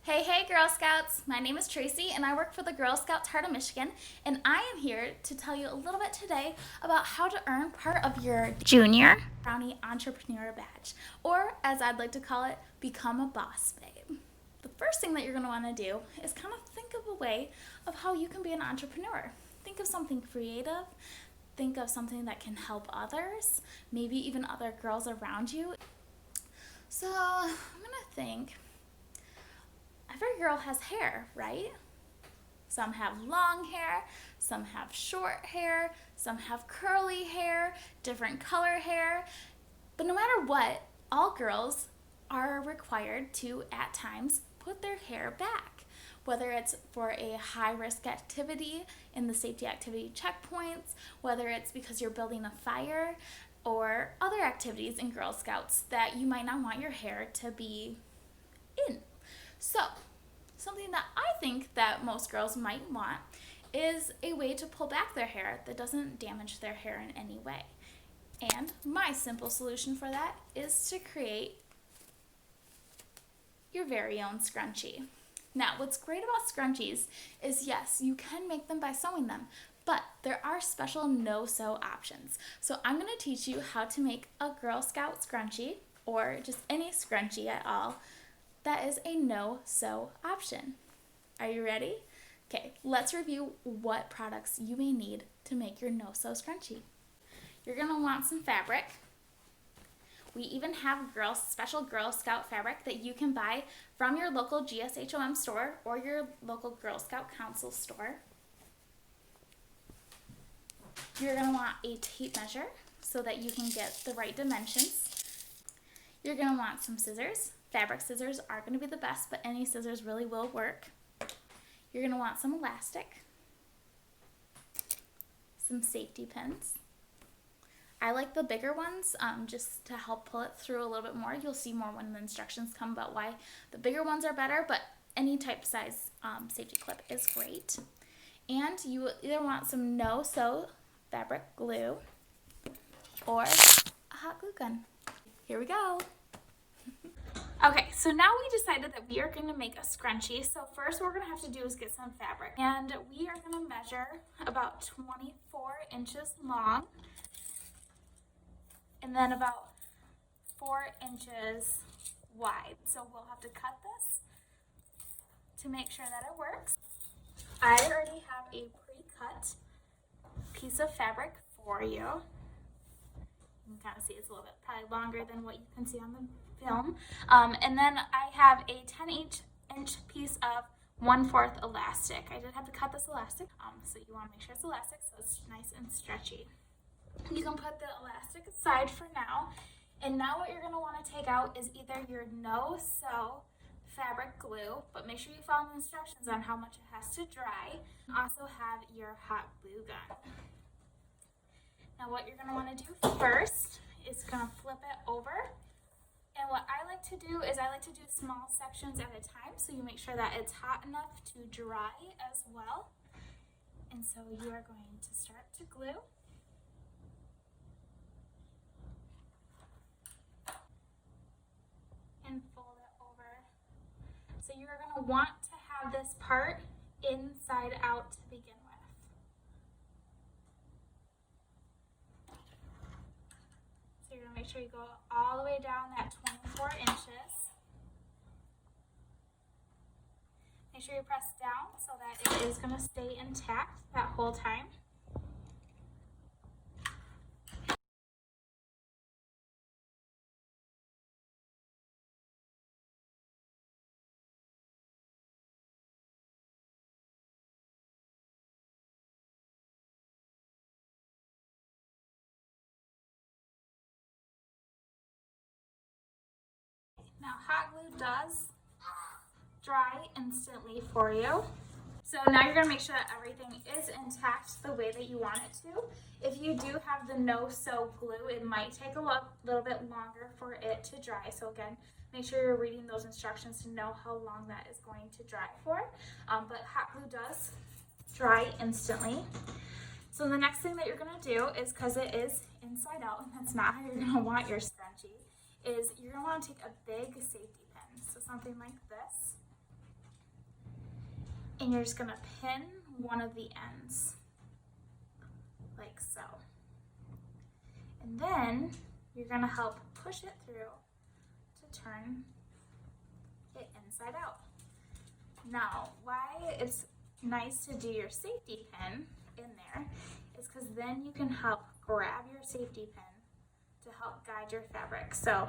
Hey, Girl Scouts! My name is Tracy and I work for the Girl Scouts Heart of Michigan, and I am here to tell you a little bit today about how to earn part of your Junior Brownie Entrepreneur Badge, or as I'd like to call it, become a boss babe. The first thing that you're going to want to do is kind of think of a way of how you can be an entrepreneur. Think of something creative, think of something that can help others, maybe even other girls around you. So I'm going to think. Every girl has hair, right? Some have long hair, some have short hair, some have curly hair, different color hair. But no matter what, all girls are required to, at times, put their hair back. Whether it's for a high-risk activity in the safety activity checkpoints, whether it's because you're building a fire, or other activities in Girl Scouts that you might not want your hair to be in. So, something that I think that most girls might want is a way to pull back their hair that doesn't damage their hair in any way. And my simple solution for that is to create your very own scrunchie. Now, what's great about scrunchies is yes, you can make them by sewing them, but there are special no-sew options. So I'm going to teach you how to make a Girl Scout scrunchie, or just any scrunchie at all, that is a no-sew option. Are you ready? Okay, let's review what products you may need to make your no-sew scrunchie. You're going to want some fabric. We even have special Girl Scout fabric that you can buy from your local gshom store or your local Girl Scout Council store. You're going to want a tape measure so that you can get the right dimensions. You're going to want some scissors. Fabric scissors are going to be the best, but any scissors really will work. You're going to want some elastic, some safety pins. I like the bigger ones just to help pull it through a little bit more. You'll see more when the instructions come about why the bigger ones are better, but any type size safety clip is great. And you will either want some no-sew fabric glue or a hot glue gun. Here we go. Okay, so now we decided that we are going to make a scrunchie. So first what we're going to have to do is get some fabric. And we are going to measure about 24 inches long and then about 4 inches wide. So we'll have to cut this to make sure that it works. I already have a pre-cut piece of fabric for you. You can kind of see it's a little bit probably longer than what you can see on the film. And then I have a 10-inch piece of 1/4 elastic. I did have to cut this elastic, so you want to make sure it's elastic so it's nice and stretchy. You can put the elastic aside for now. And now what you're going to want to take out is either your no-sew fabric glue, but make sure you follow the instructions on how much it has to dry. Also have your hot glue gun. Now what you're going to want to do first is going to flip it over. And what I like to do is I like to do small sections at a time so you make sure that it's hot enough to dry as well. And so you are going to start to glue. And fold it over. So you're going to want to have this part inside out to begin with. So you're going to make sure you go all the way down that 24 inches. Make sure you press down so that it is going to stay intact that whole time. Now hot glue does dry instantly for you. So now you're going to make sure that everything is intact the way that you want it to. If you do have the no-sew glue, it might take a little bit longer for it to dry. So again, make sure you're reading those instructions to know how long that is going to dry for. But hot glue does dry instantly. So the next thing that you're going to do is, because it is inside out, and that's not how you're going to want your scrunchie, is you're going to want to take a big safety pin. So something like this. and you're just gonna pin one of the ends, like so. And then you're gonna help push it through to turn it inside out. Now, why it's nice to do your safety pin in there is because then you can help grab your safety pin to help guide your fabric. So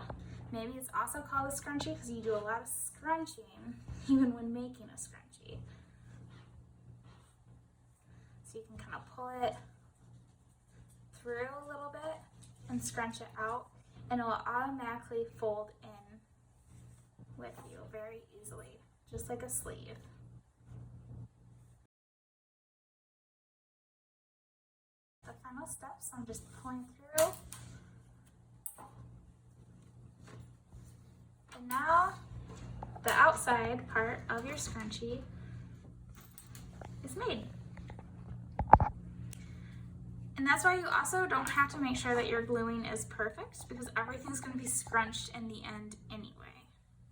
maybe it's also called a scrunchie because you do a lot of scrunching even when making a scrunchie. So you can kind of pull it through a little bit and scrunch it out, and it will automatically fold in with you very easily, just like a sleeve. The final steps, I'm just pulling through. And now the outside part of your scrunchie is made. And that's why you also don't have to make sure that your gluing is perfect, because everything's going to be scrunched in the end anyway.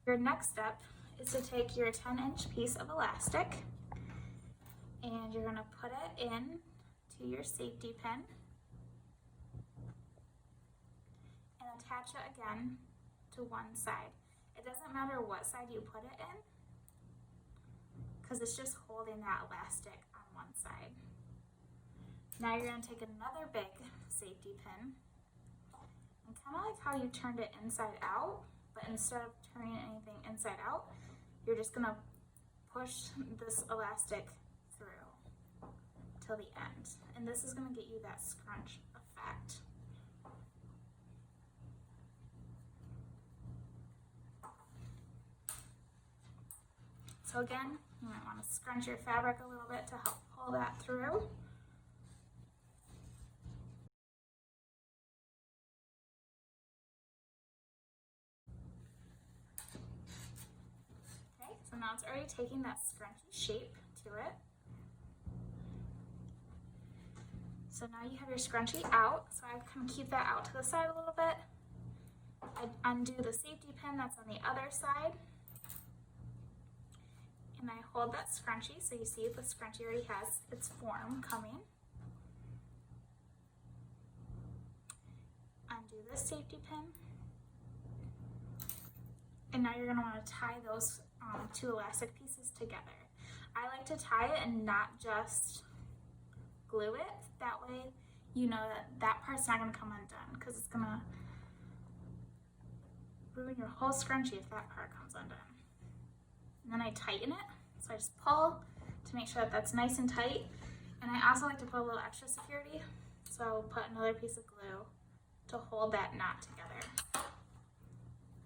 Your next step is to take your 10-inch piece of elastic and you're going to put it in to your safety pin and attach it again to one side. It doesn't matter what side you put it in because it's just holding that elastic on one side. Now you're going to take another big safety pin and kind of like how you turned it inside out, but instead of turning anything inside out, you're just going to push this elastic through till the end. And this is going to get you that scrunch effect. So again, you might want to scrunch your fabric a little bit to help pull that through. Okay, so now it's already taking that scrunchy shape to it. So now you have your scrunchie out, so I can keep that out to the side a little bit. I undo the safety pin that's on the other side. And I hold that scrunchie, so you see the scrunchie already has its form coming. Undo this safety pin. And now you're going to want to tie those two elastic pieces together. I like to tie it and not just glue it. That way you know that that part's not going to come undone, because it's going to ruin your whole scrunchie if that part comes undone. And then I tighten it, so I just pull to make sure that that's nice and tight. And I also like to put a little extra security, so I'll put another piece of glue to hold that knot together.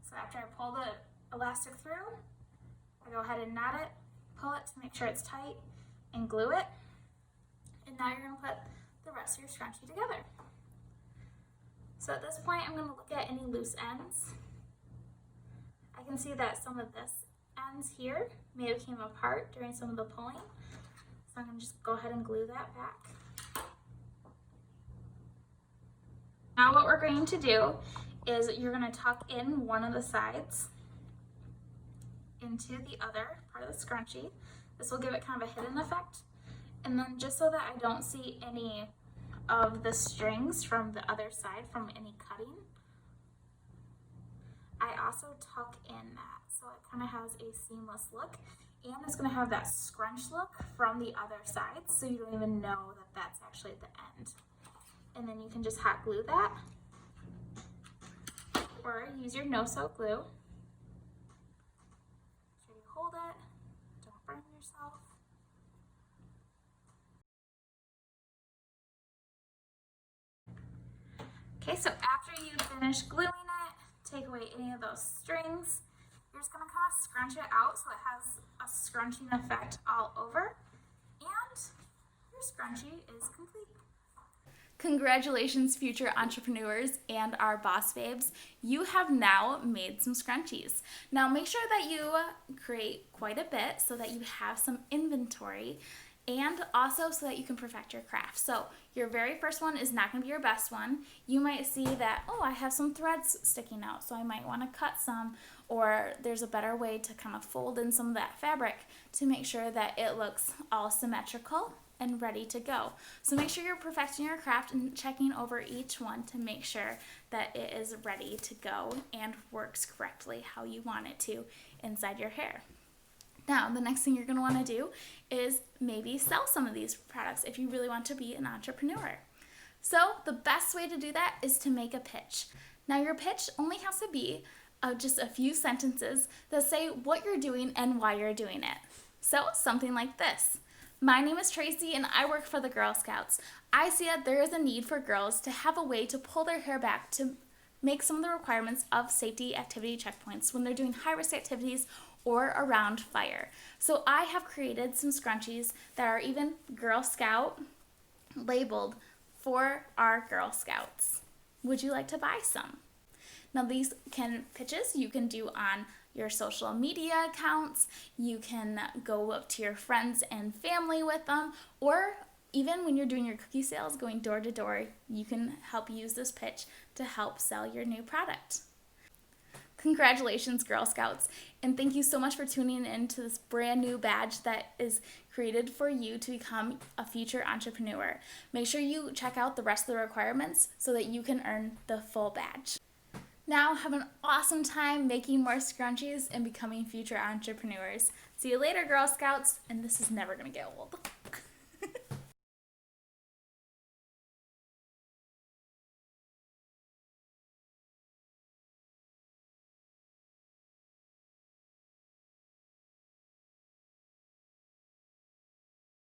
So after I pull the elastic through, I go ahead and knot it, pull it to make sure it's tight, and glue it. And now you're going to put the rest of your scrunchie together. So at this point, I'm going to look at any loose ends. I can see that some of this ends here may have came apart during some of the pulling, so I'm going to just go ahead and glue that back. Now what we're going to do is you're going to tuck in one of the sides into the other part of the scrunchie. This will give it kind of a hidden effect. And then just so that I don't see any of the strings from the other side from any cutting, I also tuck in that, so it kind of has a seamless look, and it's going to have that scrunch look from the other side, so you don't even know that that's actually the end. And then you can just hot glue that, or use your no-sew glue. Make sure you hold it, don't burn yourself. Okay, so after you finish gluing it, take away any of those strings, you're just going to kind of scrunch it out so it has a scrunching effect all over, and your scrunchie is complete. Congratulations, future entrepreneurs and our boss babes. You have now made some scrunchies. Now make sure that you create quite a bit so that you have some inventory and also so that you can perfect your craft. So your very first one is not going to be your best one. You might see that, oh, I have some threads sticking out, so I might want to cut some, or there's a better way to kind of fold in some of that fabric to make sure that it looks all symmetrical and ready to go. So make sure you're perfecting your craft and checking over each one to make sure that it is ready to go and works correctly how you want it to inside your hair. Now, the next thing you're going to want to do is maybe sell some of these products if you really want to be an entrepreneur. So the best way to do that is to make a pitch. Now, your pitch only has to be just a few sentences that say what you're doing and why you're doing it. So something like this. My name is Tracy and I work for the Girl Scouts. I see that there is a need for girls to have a way to pull their hair back to make some of the requirements of safety activity checkpoints when they're doing high-risk activities or around fire. So I have created some scrunchies that are even Girl Scout labeled for our Girl Scouts. Would you like to buy some? Now these pitches you can do on your social media accounts. You can go up to your friends and family with them, or even when you're doing your cookie sales, going door to door, you can help use this pitch to help sell your new product. Congratulations, Girl Scouts, and thank you so much for tuning in to this brand new badge that is created for you to become a future entrepreneur. Make sure you check out the rest of the requirements so that you can earn the full badge. Now, have an awesome time making more scrunchies and becoming future entrepreneurs. See you later, Girl Scouts, and this is never going to get old.